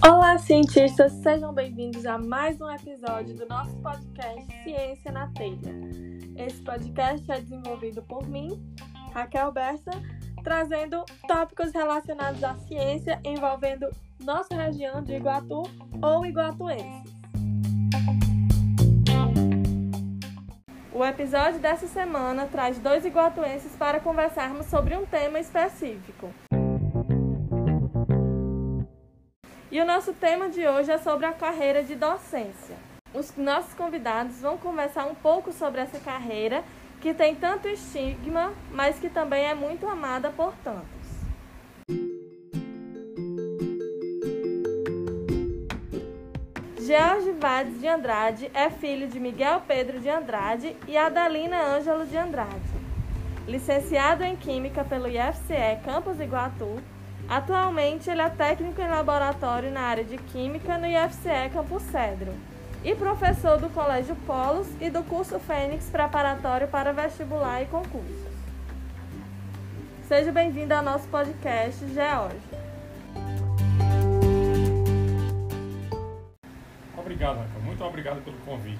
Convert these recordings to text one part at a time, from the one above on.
Olá, cientistas! Sejam bem-vindos a mais um episódio do nosso podcast Ciência na Telha. Esse podcast é desenvolvido por mim, Raquel Bessa, trazendo tópicos relacionados à ciência envolvendo nossa região de Iguatu ou iguatuenses. O episódio dessa semana traz 2 iguatuenses para conversarmos sobre um tema específico. E o nosso tema de hoje é sobre a carreira de docência. Os nossos convidados vão conversar um pouco sobre essa carreira que tem tanto estigma, mas que também é muito amada por tantos. George Vades de Andrade é filho de Miguel Pedro de Andrade e Adelina Ângelo de Andrade. Licenciado em Química pelo IFCE Campus Iguatu, atualmente ele é técnico em laboratório na área de Química no IFCE Campus Cedro e professor do Colégio Polos e do curso Fênix preparatório para vestibular e concursos. Seja bem-vindo ao nosso podcast, George. Obrigado, Raquel. Muito obrigado pelo convite.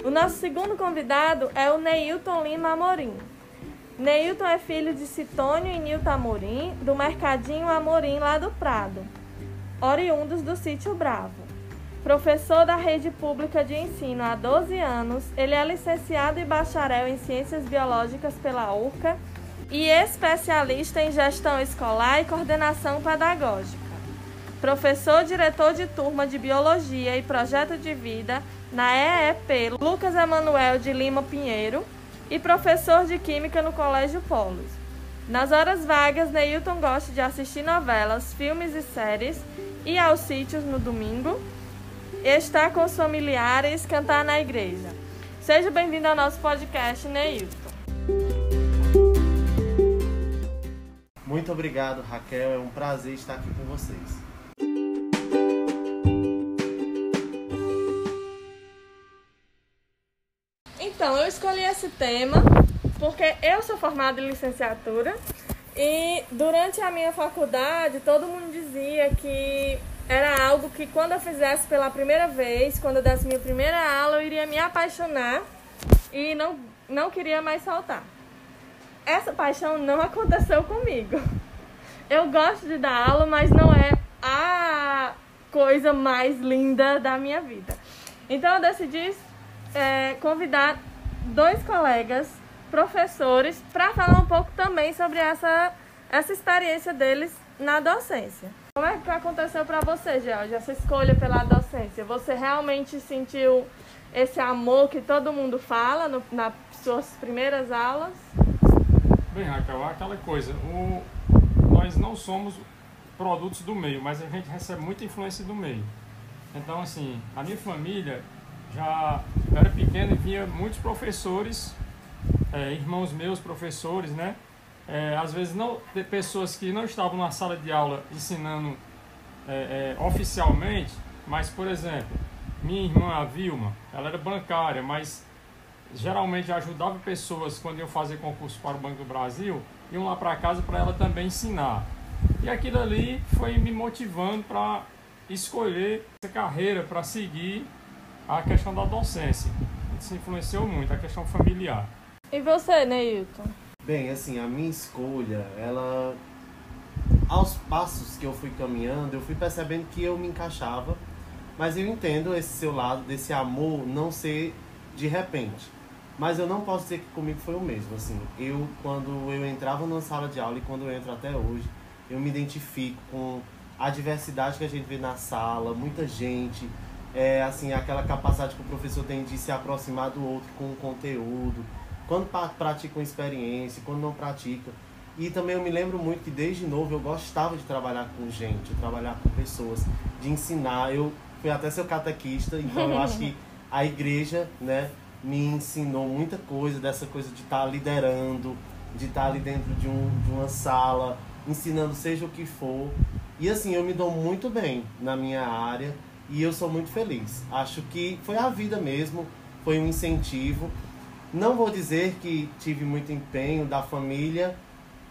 O nosso segundo convidado é o Neilton Lima Amorim. Neilton é filho de Citônio e Nilton Amorim, do Mercadinho Amorim lá do Prado, oriundos do Sítio Bravo. Professor da rede pública de ensino há 12 anos, ele é licenciado e bacharel em Ciências Biológicas pela URCA e especialista em Gestão Escolar e Coordenação Pedagógica. Professor diretor de turma de Biologia e Projeto de Vida na EEP Lucas Emanuel de Lima Pinheiro e professor de Química no Colégio Polos. Nas horas vagas, Neilton gosta de assistir novelas, filmes e séries, ir aos sítios no domingo, estar com os familiares, cantar na igreja. Seja bem-vindo ao nosso podcast, Neilton. Muito obrigado, Raquel. É um prazer estar aqui com vocês. Então, eu escolhi esse tema porque eu sou formada em licenciatura e durante a minha faculdade todo mundo dizia que era algo que quando eu fizesse pela primeira vez, quando eu desse minha primeira aula, eu iria me apaixonar e não queria mais faltar. Essa paixão não aconteceu comigo. Eu gosto de dar aula, mas não é a coisa mais linda da minha vida. Então eu decidi convidar 2 colegas, professores, para falar um pouco também sobre essa experiência deles na docência. Como é que aconteceu para você, George, essa escolha pela docência? Você realmente sentiu esse amor que todo mundo fala nas suas primeiras aulas? Bem, Raquel, aquela coisa, nós não somos produtos do meio, mas a gente recebe muita influência do meio. Então, assim, a minha família, eu era pequeno e via muitos professores, irmãos meus professores, né? Às vezes pessoas que não estavam na sala de aula ensinando oficialmente, mas, por exemplo, minha irmã, a Vilma, ela era bancária, mas geralmente ajudava pessoas quando iam fazer concurso para o Banco do Brasil, iam lá para casa para ela também ensinar. E aquilo ali foi me motivando para escolher essa carreira, para seguir a questão da docência. Isso influenciou muito, a questão familiar. E você, Neilton? Bem, assim, a minha escolha, aos passos que eu fui caminhando, eu fui percebendo que eu me encaixava, mas eu entendo esse seu lado, desse amor não ser de repente. Mas eu não posso dizer que comigo foi o mesmo, assim. Quando eu entrava numa sala de aula e quando eu entro até hoje, eu me identifico com a diversidade que a gente vê na sala, muita gente, assim, aquela capacidade que o professor tem de se aproximar do outro com o conteúdo, quando pratica uma experiência, quando não pratica. E também eu me lembro muito que desde novo eu gostava de trabalhar com gente, de trabalhar com pessoas, de ensinar. Eu fui até seu catequista, então eu acho que a igreja, né, me ensinou muita coisa, dessa coisa de estar liderando, de estar ali dentro de uma sala, ensinando seja o que for. E assim, eu me dou muito bem na minha área e eu sou muito feliz. Acho que foi a vida mesmo, foi um incentivo. Não vou dizer que tive muito empenho da família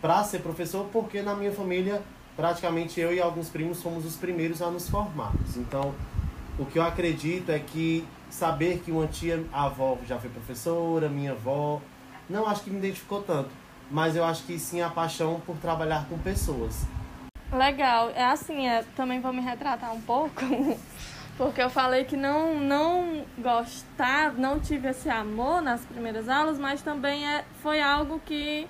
para ser professor, porque na minha família, praticamente eu e alguns primos fomos os primeiros a nos formarmos. Então, o que eu acredito é que saber que uma tia-avó já foi professora, minha avó, não acho que me identificou tanto, mas eu acho que sim a paixão por trabalhar com pessoas. Legal. É assim, também vou me retratar um pouco, porque eu falei que não gostava, não tive esse amor nas primeiras aulas, mas também foi algo que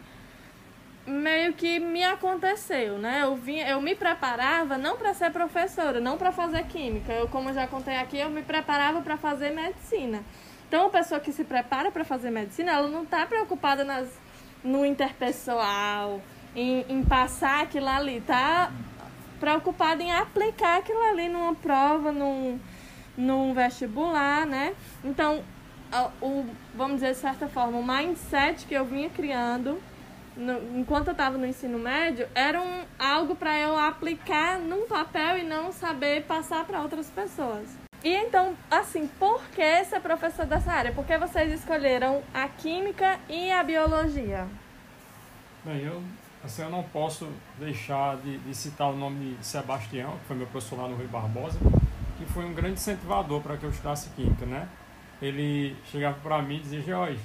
meio que me aconteceu, né? Eu me preparava não para ser professora, não para fazer química. Como eu já contei aqui, eu me preparava para fazer medicina. Então, a pessoa que se prepara para fazer medicina, ela não está preocupada no interpessoal, em passar aquilo ali, tá preocupada em aplicar aquilo ali numa prova, num vestibular, né? Então, vamos dizer de certa forma, o mindset que eu vinha criando enquanto eu estava no ensino médio era algo para eu aplicar num papel e não saber passar para outras pessoas. E então, assim, por que ser professor dessa área? Por que vocês escolheram a química e a biologia? Bem, eu não posso deixar de citar o nome de Sebastião, que foi meu professor lá no Rui Barbosa, que foi um grande incentivador para que eu estudasse química, né? Ele chegava para mim e dizia: Jorge,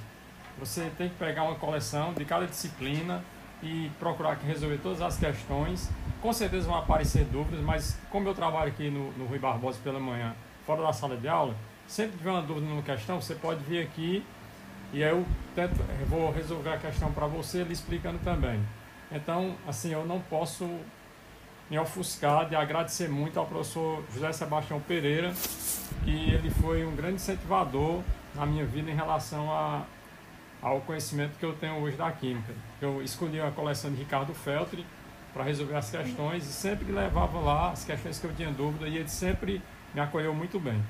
você tem que pegar uma coleção de cada disciplina e procurar resolver todas as questões. Com certeza vão aparecer dúvidas, mas como eu trabalho aqui no Rui Barbosa pela manhã, fora da sala de aula, sempre que tiver uma dúvida numa questão, você pode vir aqui e aí eu vou resolver a questão para você, lhe explicando também. Então, assim, eu não posso me ofuscar de agradecer muito ao professor José Sebastião Pereira, que ele foi um grande incentivador na minha vida em relação ao conhecimento que eu tenho hoje da química. Eu escolhi a coleção de Ricardo Feltri para resolver as questões e sempre que levava lá as questões que eu tinha dúvida e ele sempre me acolheu muito bem.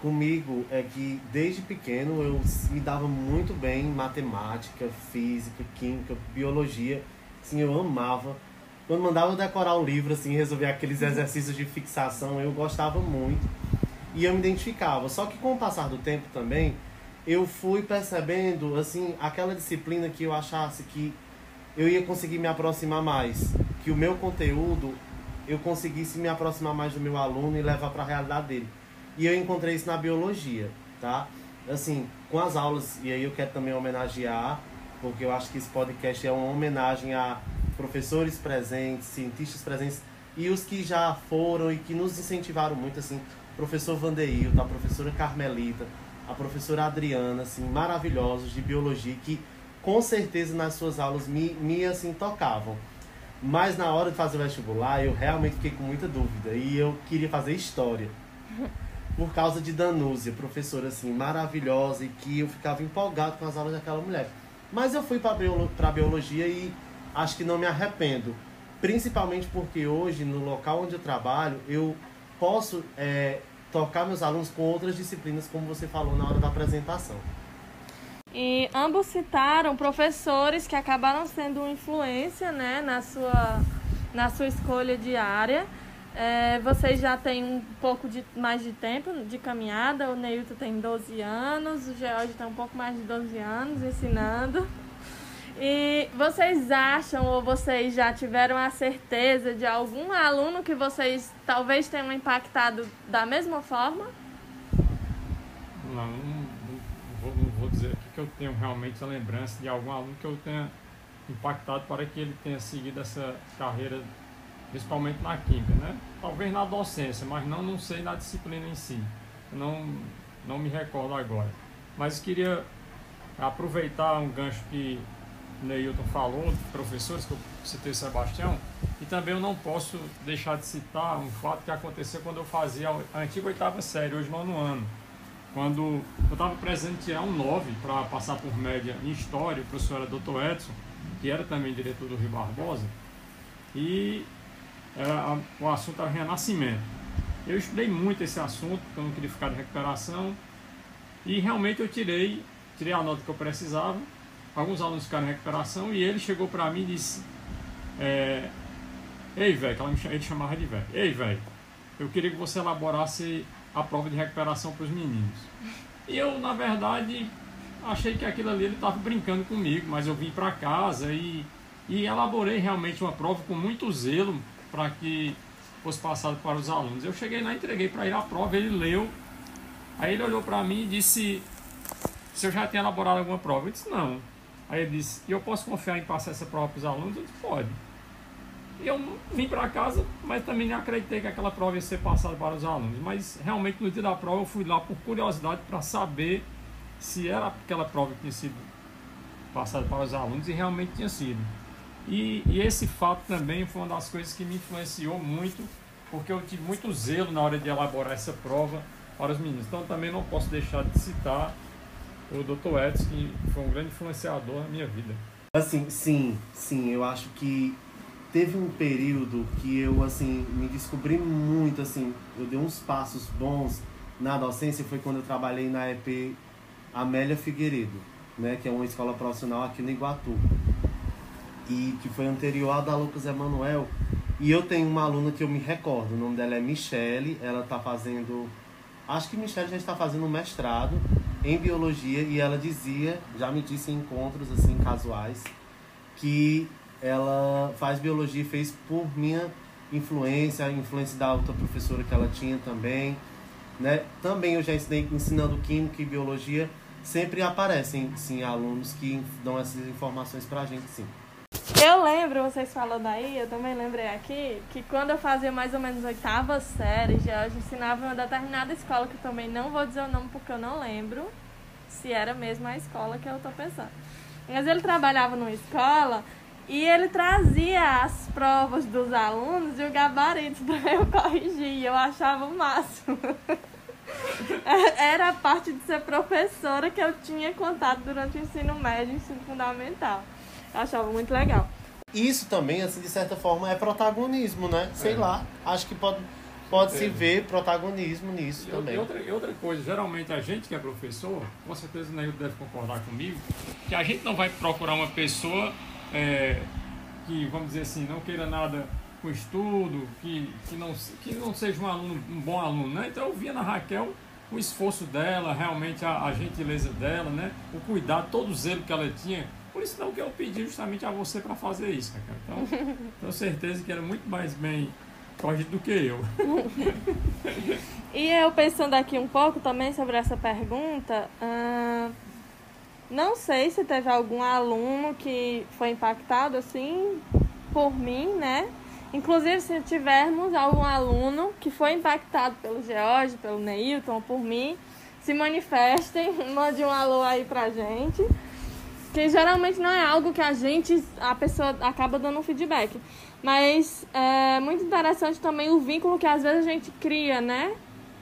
Comigo é que desde pequeno eu me dava muito bem em matemática, física, química, biologia. Assim, eu amava. Quando mandava eu decorar um livro, assim, resolver aqueles exercícios de fixação, eu gostava muito e eu me identificava. Só que com o passar do tempo também, eu fui percebendo, assim, aquela disciplina que eu achasse que eu ia conseguir me aproximar mais, que o meu conteúdo, eu conseguisse me aproximar mais do meu aluno e levar para a realidade dele. E eu encontrei isso na biologia, tá? Assim, com as aulas, e aí eu quero também homenagear, porque eu acho que esse podcast é uma homenagem a professores presentes, cientistas presentes, e os que já foram e que nos incentivaram muito, assim, professor Vandeilton, a professora Carmelita, a professora Adriana, assim, maravilhosos de biologia, que com certeza nas suas aulas me assim, tocavam. Mas na hora de fazer o vestibular, eu realmente fiquei com muita dúvida. E eu queria fazer história. Por causa de Danúzia, professora assim, maravilhosa, e que eu ficava empolgado com as aulas daquela mulher. Mas eu fui para biologia e acho que não me arrependo. Principalmente porque hoje, no local onde eu trabalho, eu posso tocar meus alunos com outras disciplinas, como você falou na hora da apresentação. E ambos citaram professores que acabaram sendo uma influência, né, na sua escolha de área. Vocês já têm um pouco mais de tempo de caminhada. O Neilton tem 12 anos, o George tem um pouco mais de 12 anos ensinando. E vocês acham, ou vocês já tiveram a certeza de algum aluno que vocês talvez tenham impactado da mesma forma? Não vou dizer aqui que eu tenho realmente a lembrança de algum aluno que eu tenha impactado para que ele tenha seguido essa carreira, principalmente na química, né? Talvez na docência, mas não sei na disciplina em si. Não me recordo agora. Mas queria aproveitar um gancho que o Neilton falou, de professores, que eu citei o Sebastião, e também eu não posso deixar de citar um fato que aconteceu quando eu fazia a antiga 8ª série, hoje 9º ano. Quando eu estava precisando tirar um 9 para passar por média em História, o professor era Dr. Edson, que era também diretor do Rui Barbosa, e o assunto era renascimento. Eu estudei muito esse assunto, porque eu não queria ficar de recuperação, e realmente eu tirei a nota que eu precisava. Alguns alunos ficaram em recuperação e ele chegou para mim e disse: ei, velho, ele chamava de velho, ei, velho, eu queria que você elaborasse a prova de recuperação para os meninos. E eu, na verdade, achei que aquilo ali ele estava brincando comigo, mas eu vim para casa e elaborei realmente uma prova com muito zelo para que fosse passado para os alunos. Eu cheguei lá, entreguei para ele a prova, ele leu, aí ele olhou para mim e disse se eu já tinha elaborado alguma prova. Eu disse não. Aí ele disse, e eu posso confiar em passar essa prova para os alunos? Eu disse, pode. E eu vim para casa, mas também não acreditei que aquela prova ia ser passada para os alunos. Mas realmente no dia da prova eu fui lá por curiosidade para saber se era aquela prova que tinha sido passada para os alunos, e realmente tinha sido. E esse fato também foi uma das coisas que me influenciou muito, porque eu tive muito zelo na hora de elaborar essa prova para os meninos. Então também não posso deixar de citar o Dr. Edson, que foi um grande influenciador na minha vida. Assim, sim, eu acho que teve um período que eu, assim, me descobri muito, assim, eu dei uns passos bons na docência, foi quando eu trabalhei na EP Amélia Figueiredo, né, que é uma escola profissional aqui no Iguatu, e que foi anterior à da Lucas Emanuel. E eu tenho uma aluna que eu me recordo, o nome dela é Michele, ela está fazendo, acho que Michele já está fazendo um mestrado em biologia, e ela dizia, já me disse em encontros assim casuais, que ela faz biologia e fez por minha influência, a influência da outra professora que ela tinha também, né? Também eu já ensinei, ensinando química e biologia, sempre aparecem sim alunos que dão essas informações pra gente, sim. Eu lembro, vocês falando aí, eu também lembrei aqui, que quando eu fazia mais ou menos 8ª série, já eu ensinava em uma determinada escola, que eu também não vou dizer o nome porque eu não lembro se era mesmo a escola que eu tô pensando. Mas ele trabalhava numa escola e ele trazia as provas dos alunos e o gabarito para eu corrigir, e eu achava o máximo. Era a parte de ser professora que eu tinha contato durante o ensino médio e ensino fundamental. Eu achava muito legal. Isso também, assim, de certa forma, é protagonismo, né? Sei lá, acho que pode-se ver protagonismo nisso também. E outra coisa, geralmente a gente que é professor, com certeza o Neilton deve concordar comigo, que a gente não vai procurar uma pessoa que, vamos dizer assim, não queira nada com estudo, que não seja um bom aluno, né? Então eu via na Raquel o esforço dela, realmente a gentileza dela, né? O cuidado, todo o zelo que ela tinha. Por isso não que eu pedi justamente a você para fazer isso, Raquel. Então, tenho certeza que era muito mais bem corrigido do que eu. E eu pensando aqui um pouco também sobre essa pergunta, não sei se teve algum aluno que foi impactado assim por mim, né? Inclusive, se tivermos algum aluno que foi impactado pelo George, pelo Neilton, ou por mim, se manifestem, mande um alô aí pra gente. Que geralmente não é algo que a pessoa acaba dando um feedback. Mas é muito interessante também o vínculo que às vezes a gente cria, né,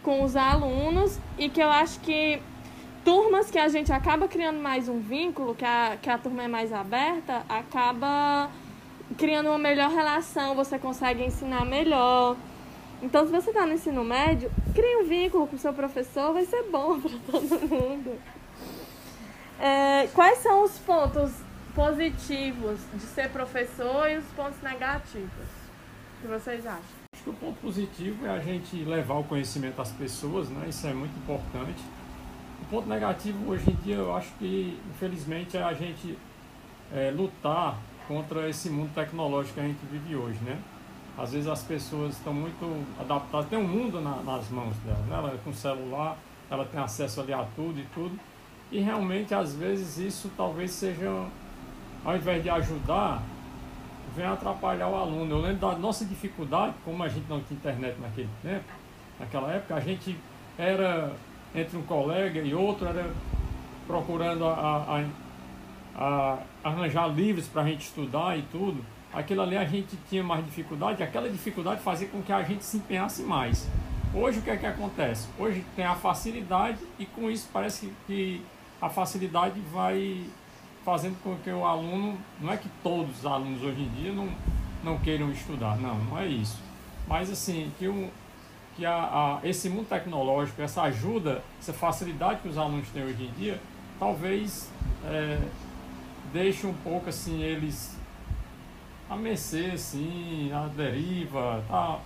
com os alunos, e que eu acho que turmas que a gente acaba criando mais um vínculo, que a turma é mais aberta, acaba criando uma melhor relação, você consegue ensinar melhor. Então, se você está no ensino médio, crie um vínculo com o seu professor, vai ser bom para todo mundo. Quais são os pontos positivos de ser professor e os pontos negativos? O que vocês acham? Acho que o ponto positivo é a gente levar o conhecimento às pessoas, né? Isso é muito importante. O ponto negativo, hoje em dia, eu acho que, infelizmente, é a gente lutar contra esse mundo tecnológico que a gente vive hoje, né? Às vezes as pessoas estão muito adaptadas, tem um mundo nas mãos dela, né? Ela com celular, ela tem acesso ali a tudo e tudo. E realmente, às vezes, isso talvez seja, ao invés de ajudar, vem atrapalhar o aluno. Eu lembro da nossa dificuldade, como a gente não tinha internet naquele tempo, naquela época, a gente era, entre um colega e outro, era procurando arranjar livros para a gente estudar e tudo. Aquilo ali a gente tinha mais dificuldade, e aquela dificuldade fazia com que a gente se empenhasse mais. Hoje o que é que acontece? Hoje tem a facilidade, e com isso parece que a facilidade vai fazendo com que o aluno, não é que todos os alunos hoje em dia não queiram estudar, não é isso. Mas assim, que esse mundo tecnológico, essa ajuda, essa facilidade que os alunos têm hoje em dia, talvez deixe um pouco assim eles a mercê, assim, a deriva, tá,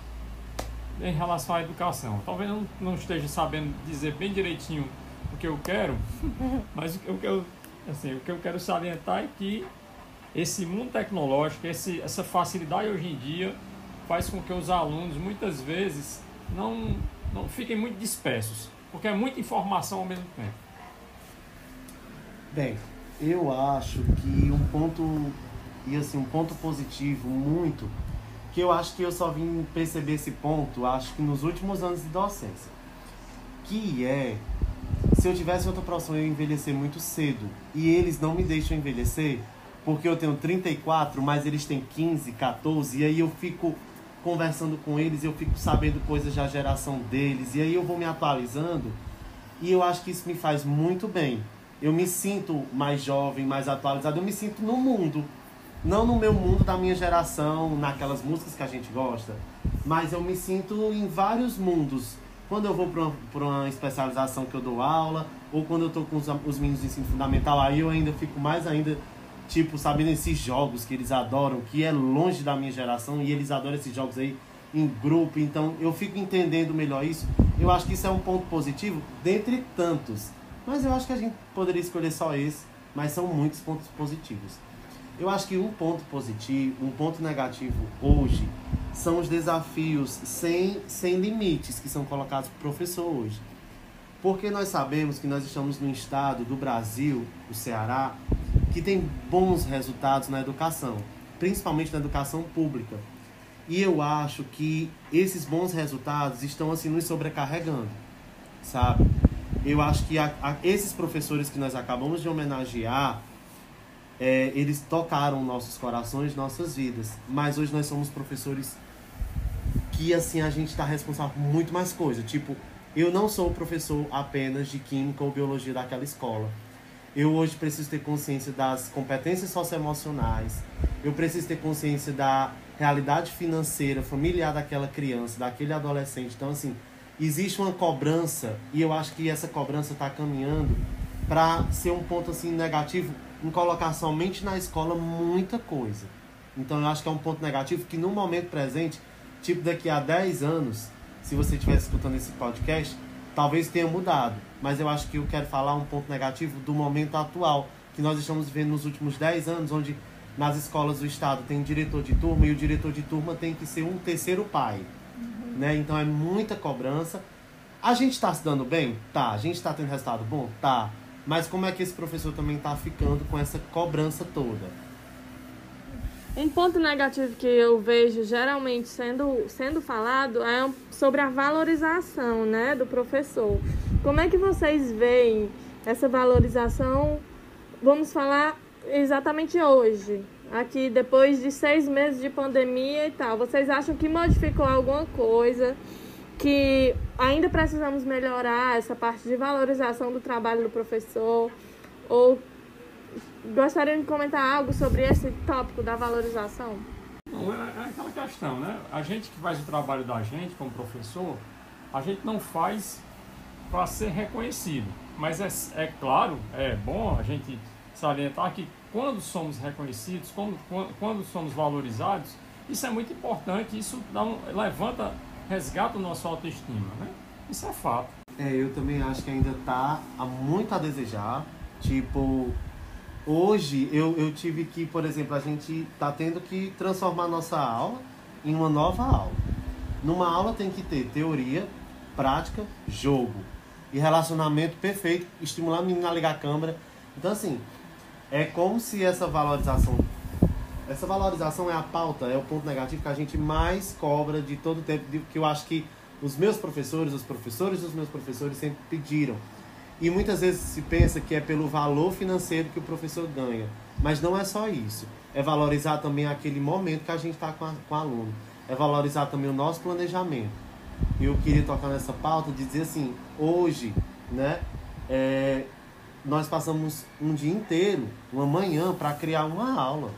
em relação à educação. Talvez não esteja sabendo dizer bem direitinho o que eu quero, mas o que eu quero salientar é que esse mundo tecnológico, essa facilidade hoje em dia faz com que os alunos muitas vezes não fiquem muito dispersos, porque é muita informação ao mesmo tempo. Bem, eu acho que um ponto positivo muito, que eu acho que eu só vim perceber esse ponto, acho que nos últimos anos de docência, que é, se eu tivesse outra profissão, eu ia envelhecer muito cedo, e eles não me deixam envelhecer, porque eu tenho 34, mas eles têm 15, 14, e aí eu fico conversando com eles, eu fico sabendo coisas da geração deles, e aí eu vou me atualizando, e eu acho que isso me faz muito bem. Eu me sinto mais jovem, mais atualizado, eu me sinto no mundo. Não no meu mundo da minha geração, naquelas músicas que a gente gosta, mas eu me sinto em vários mundos. Quando eu vou para uma especialização que eu dou aula, ou quando eu estou com os meninos de ensino fundamental, aí eu ainda fico mais ainda, tipo, sabendo esses jogos que eles adoram, que é longe da minha geração, e eles adoram esses jogos aí em grupo, então eu fico entendendo melhor isso. Eu acho que isso é um ponto positivo, dentre tantos. Mas eu acho que a gente poderia escolher só esse, mas são muitos pontos positivos. Eu acho que um ponto positivo, um ponto negativo hoje, são os desafios sem limites que são colocados para o professor hoje. Porque nós sabemos que nós estamos num estado do Brasil, o Ceará, que tem bons resultados na educação, principalmente na educação pública. E eu acho que esses bons resultados estão assim nos sobrecarregando, sabe? Eu acho que esses professores que nós acabamos de homenagear, eles tocaram nossos corações, nossas vidas. Mas hoje nós somos professores que, assim, a gente está responsável por muito mais coisa. Tipo, eu não sou professor apenas de química ou biologia daquela escola. Eu hoje preciso ter consciência das competências socioemocionais. Eu preciso ter consciência da realidade financeira, familiar daquela criança, daquele adolescente. Então, assim, existe uma cobrança, e eu acho que essa cobrança está caminhando para ser um ponto assim negativo, em colocar somente na escola muita coisa. Então eu acho que é um ponto negativo que no momento presente, tipo daqui a 10 anos, se você estiver escutando esse podcast, talvez tenha mudado. Mas eu acho que eu quero falar um ponto negativo do momento atual, que nós estamos vivendo nos últimos 10 anos, onde nas escolas do estado tem um diretor de turma, e o diretor de turma tem que ser um terceiro pai. Né? Então é muita cobrança. A gente está se dando bem? Tá. A gente está tendo resultado bom? Tá. Mas como é que esse professor também está ficando com essa cobrança toda? Um ponto negativo que eu vejo geralmente sendo falado é sobre a valorização, né, do professor. Como é que vocês veem essa valorização? Vamos falar exatamente hoje. Aqui, depois de 6 meses de pandemia e tal, vocês acham que modificou alguma coisa? Que ainda precisamos melhorar essa parte de valorização do trabalho do professor? Ou gostariam de comentar algo sobre esse tópico da valorização? Não, é aquela questão, né? A gente que faz o trabalho da gente como professor, a gente não faz para ser reconhecido. Mas é claro, é bom a gente salientar que quando somos reconhecidos, quando somos valorizados, isso é muito importante, isso resgata o nosso autoestima, né? Isso é fato. Eu também acho que ainda tá muito a desejar. Tipo, hoje eu tive que, por exemplo, a gente tá tendo que transformar a nossa aula em uma nova aula. Numa aula tem que ter teoria, prática, jogo e relacionamento perfeito, estimular o menino a ligar a câmera. Então, assim, é como se essa valorização é a pauta, é o ponto negativo que a gente mais cobra de todo o tempo, que eu acho que os meus professores, os professores dos meus professores sempre pediram. E muitas vezes se pensa que é pelo valor financeiro que o professor ganha. Mas não é só isso. É valorizar também aquele momento que a gente está com o aluno. É valorizar também o nosso planejamento. E eu queria tocar nessa pauta de dizer assim, hoje, né, nós passamos um dia inteiro, uma manhã, para criar uma aula.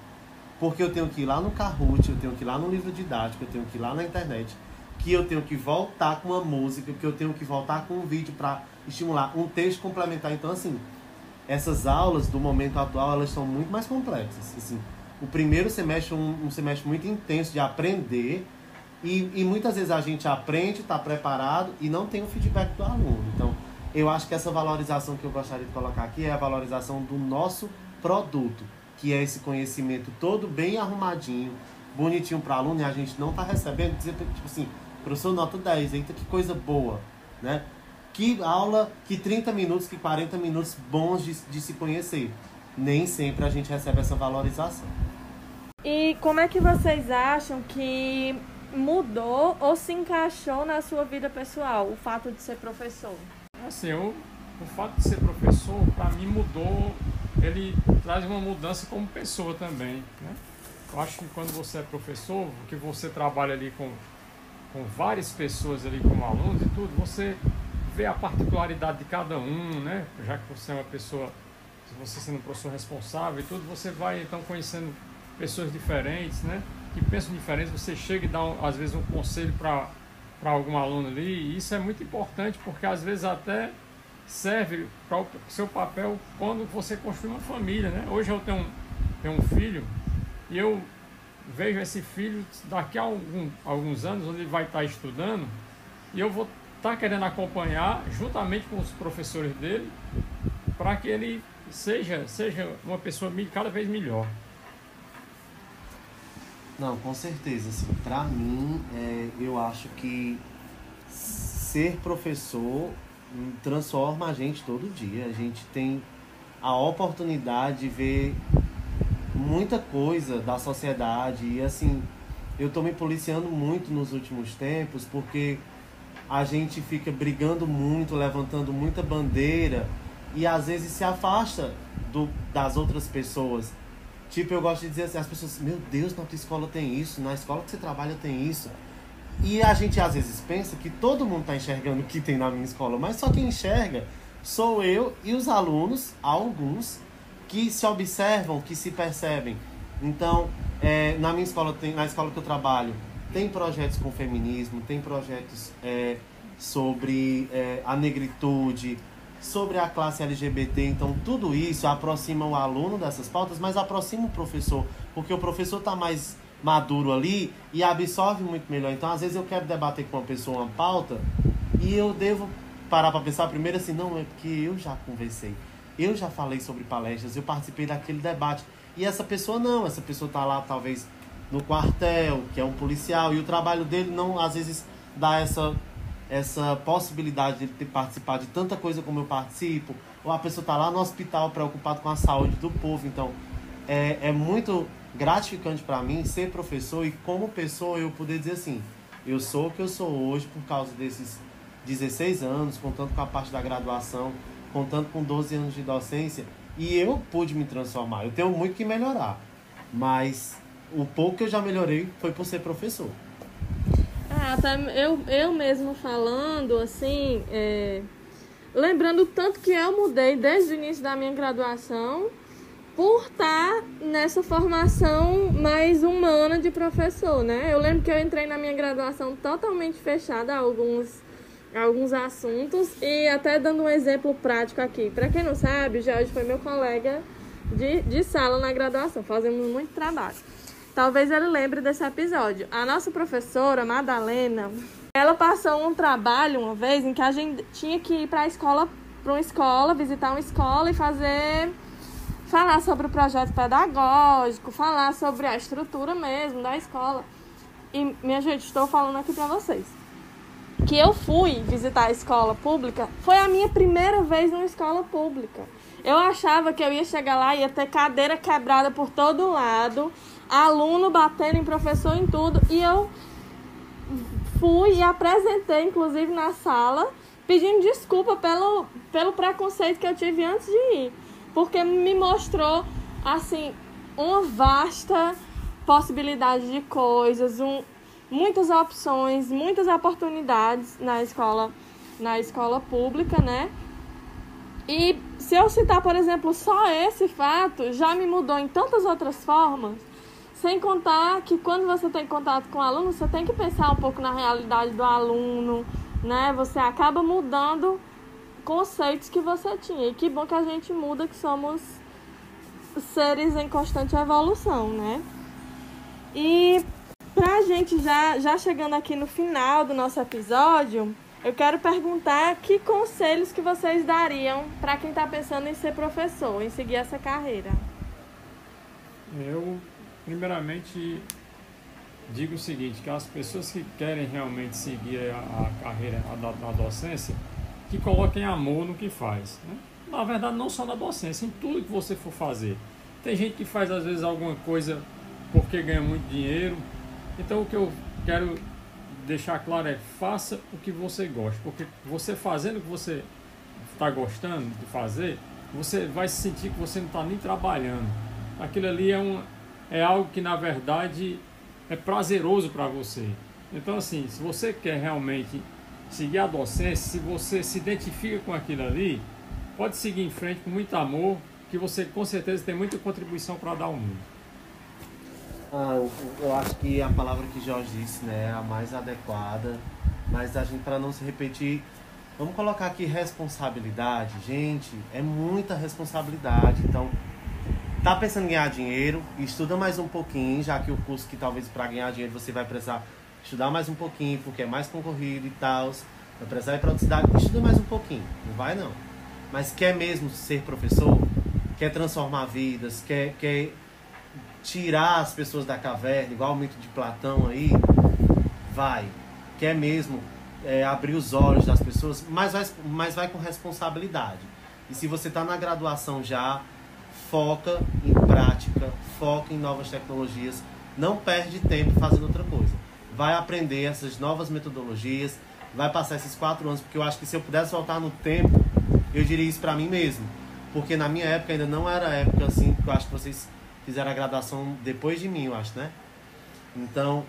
Porque eu tenho que ir lá no Kahoot, eu tenho que ir lá no livro didático, eu tenho que ir lá na internet, que eu tenho que voltar com uma música, que eu tenho que voltar com um vídeo para estimular um texto complementar. Então, assim, essas aulas do momento atual, elas são muito mais complexas. Assim, o primeiro semestre é um semestre muito intenso de aprender e muitas vezes a gente aprende, está preparado e não tem o feedback do aluno. Então, eu acho que essa valorização que eu gostaria de colocar aqui é a valorização do nosso produto, que é esse conhecimento todo bem arrumadinho, bonitinho para aluno, e a gente não está recebendo, dizer, tipo assim, professor, nota 10, eita, que coisa boa, né? Que aula, que 30 minutos, que 40 minutos bons de se conhecer. Nem sempre a gente recebe essa valorização. E como é que vocês acham que mudou ou se encaixou na sua vida pessoal o fato de ser professor? Assim, o fato de ser professor, para mim, mudou, ele traz uma mudança como pessoa também, né? Eu acho que quando você é professor, que você trabalha ali com várias pessoas ali como alunos e tudo, você vê a particularidade de cada um, né? Já que você é uma pessoa, você sendo um professor responsável e tudo, você vai então conhecendo pessoas diferentes, né? Que pensam diferentes, você chega e dá às vezes um conselho para algum aluno ali, e isso é muito importante porque às vezes até serve para o seu papel quando você construi uma família, né? Hoje eu tenho um filho e eu vejo esse filho daqui a alguns anos, onde ele vai estar estudando, e eu vou estar querendo acompanhar juntamente com os professores dele para que ele seja uma pessoa cada vez melhor. Não, com certeza, assim, para mim, eu acho que ser professor transforma a gente todo dia. A gente tem a oportunidade de ver muita coisa da sociedade e, assim, eu tô me policiando muito nos últimos tempos porque a gente fica brigando muito, levantando muita bandeira e às vezes se afasta das outras pessoas. Tipo, eu gosto de dizer assim, as pessoas, meu Deus, na tua escola tem isso, na escola que você trabalha tem isso. E a gente às vezes pensa que todo mundo está enxergando o que tem na minha escola, mas só quem enxerga sou eu e os alunos, alguns, que se observam, que se percebem. Então, na minha escola, na escola que eu trabalho, tem projetos com feminismo, tem projetos sobre a negritude, sobre a classe LGBT. Então tudo isso aproxima o aluno dessas pautas, mas aproxima o professor, porque o professor está mais maduro ali e absorve muito melhor. Então às vezes eu quero debater com uma pessoa uma pauta e eu devo parar para pensar primeiro assim, não, é porque eu já conversei, eu já falei sobre palestras, eu participei daquele debate, e essa pessoa não, essa pessoa está lá talvez no quartel, que é um policial, e o trabalho dele não às vezes dá essa possibilidade de participar de tanta coisa como eu participo, ou a pessoa está lá no hospital preocupado com a saúde do povo. Então é muito gratificante para mim ser professor e como pessoa eu poder dizer assim, eu sou o que eu sou hoje por causa desses 16 anos, contando com a parte da graduação, contando com 12 anos de docência, e eu pude me transformar. Eu tenho muito que melhorar, mas o pouco que eu já melhorei foi por ser professor. Até eu mesmo falando, assim, lembrando tanto que eu mudei desde o início da minha graduação por estar nessa formação mais humana de professor, né? Eu lembro que eu entrei na minha graduação totalmente fechada a alguns assuntos, e até dando um exemplo prático aqui. Para quem não sabe, o Jorge foi meu colega de sala na graduação, fazemos muito trabalho. Talvez ele lembre desse episódio. A nossa professora, Madalena, ela passou um trabalho uma vez em que a gente tinha que ir para uma escola, visitar uma escola e falar sobre o projeto pedagógico, falar sobre a estrutura mesmo da escola. E, minha gente, estou falando aqui para vocês que eu fui visitar a escola pública, foi a minha primeira vez numa escola pública. Eu achava que eu ia chegar lá e ia ter cadeira quebrada por todo lado, aluno batendo em professor em tudo, e eu fui e apresentei, inclusive na sala, pedindo desculpa pelo preconceito que eu tive antes de ir, porque me mostrou, assim, uma vasta possibilidade de coisas, muitas opções, muitas oportunidades na escola pública, né? E se eu citar, por exemplo, só esse fato, já me mudou em tantas outras formas, sem contar que quando você tem contato com o aluno, você tem que pensar um pouco na realidade do aluno, né? Você acaba mudando conceitos que você tinha. E que bom que a gente muda, que somos seres em constante evolução, né? E pra gente já chegando aqui no final do nosso episódio, eu quero perguntar que conselhos que vocês dariam para quem está pensando em ser professor, em seguir essa carreira. Eu, primeiramente, digo o seguinte, que as pessoas que querem realmente seguir a carreira da docência, que coloquem amor no que faz, né? Na verdade, não só na docência, em tudo que você for fazer. Tem gente que faz, às vezes, alguma coisa porque ganha muito dinheiro. Então, o que eu quero deixar claro é, faça o que você gosta. Porque você fazendo o que você está gostando de fazer, você vai se sentir que você não está nem trabalhando. Aquilo ali é algo que, na verdade, é prazeroso para você. Então, assim, se você quer realmente seguir a docência, se você se identifica com aquilo ali, pode seguir em frente com muito amor, que você com certeza tem muita contribuição para dar ao mundo. Eu acho que a palavra que Jorge disse, né, é a mais adequada, mas a gente, para não se repetir, vamos colocar aqui responsabilidade. Gente, é muita responsabilidade. Então, tá pensando em ganhar dinheiro, estuda mais um pouquinho, já que o curso que talvez para ganhar dinheiro você vai precisar estudar mais um pouquinho, porque é mais concorrido e tal, vai precisar ir para outra cidade, estuda mais um pouquinho, não vai não. Mas quer mesmo ser professor, quer transformar vidas, quer tirar as pessoas da caverna, igual o mito de Platão aí, vai. Quer mesmo abrir os olhos das pessoas, mas vai com responsabilidade. E se você está na graduação já, foca em prática, foca em novas tecnologias, não perde tempo fazendo outra coisa. Vai aprender essas novas metodologias, vai passar esses 4 anos, porque eu acho que se eu pudesse voltar no tempo, eu diria isso para mim mesmo. Porque na minha época ainda não era época assim, porque eu acho que vocês fizeram a graduação depois de mim, eu acho, né? Então,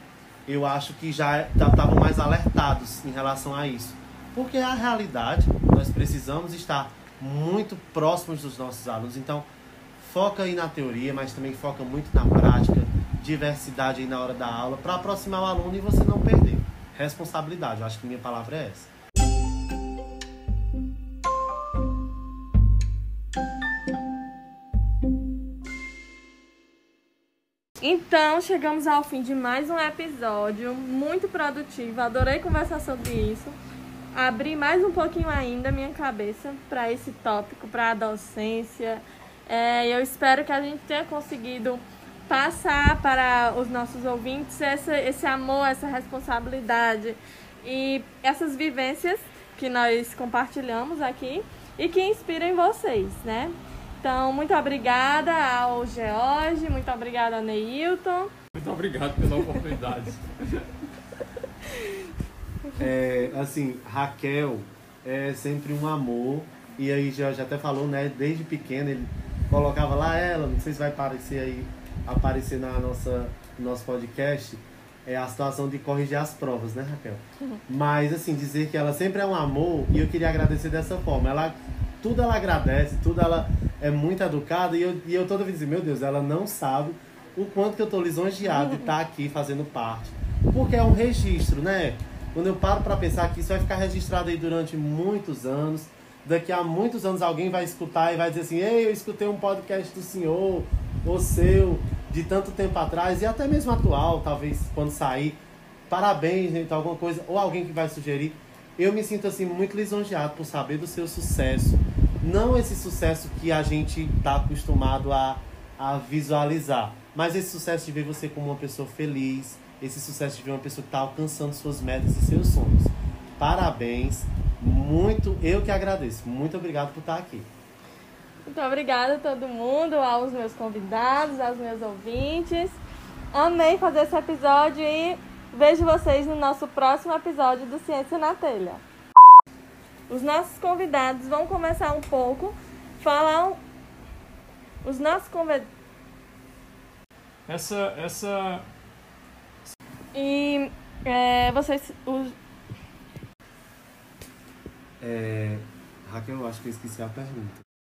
eu acho que já estavam mais alertados em relação a isso. Porque é a realidade, nós precisamos estar muito próximos dos nossos alunos. Então, foca aí na teoria, mas também foca muito na prática, diversidade aí na hora da aula, para aproximar o aluno e você não perder. Responsabilidade, eu acho que minha palavra é essa. Então, chegamos ao fim de mais um episódio muito produtivo. Adorei conversar sobre isso. Abri mais um pouquinho ainda a minha cabeça para esse tópico, para a docência. Eu espero que a gente tenha conseguido passar para os nossos ouvintes esse amor, essa responsabilidade e essas vivências que nós compartilhamos aqui e que inspirem vocês, né? Então, muito obrigada ao George, muito obrigada ao Neilton. Muito obrigado pela oportunidade. Assim, Raquel é sempre um amor. E aí, George até falou, né? Desde pequeno ele colocava lá ela, não sei se vai aparecer no nosso podcast, a situação de corrigir as provas, né, Raquel? Mas, assim, dizer que ela sempre é um amor, e eu queria agradecer dessa forma. Tudo ela agradece, tudo ela é muito educada, e eu toda vez digo, meu Deus, ela não sabe o quanto que eu tô lisonjeado de estar aqui fazendo parte. Porque é um registro, né? Quando eu paro para pensar que isso vai ficar registrado aí durante muitos anos, daqui a muitos anos alguém vai escutar e vai dizer assim, ei, eu escutei um podcast do senhor, ou seu, de tanto tempo atrás, e até mesmo atual, talvez quando sair, parabéns, gente, alguma coisa, ou alguém que vai sugerir. Eu me sinto assim muito lisonjeado por saber do seu sucesso. Não esse sucesso que a gente está acostumado a visualizar, mas esse sucesso de ver você como uma pessoa feliz, esse sucesso de ver uma pessoa que está alcançando suas metas e seus sonhos. Parabéns, muito, eu que agradeço. Muito obrigado por estar aqui. Muito obrigada a todo mundo, aos meus convidados, aos meus ouvintes. Amei fazer esse episódio e vejo vocês no nosso próximo episódio do Ciência na Telha. Os nossos convidados vão começar um pouco, os nossos convidados... E vocês... Raquel, eu acho que eu esqueci a pergunta.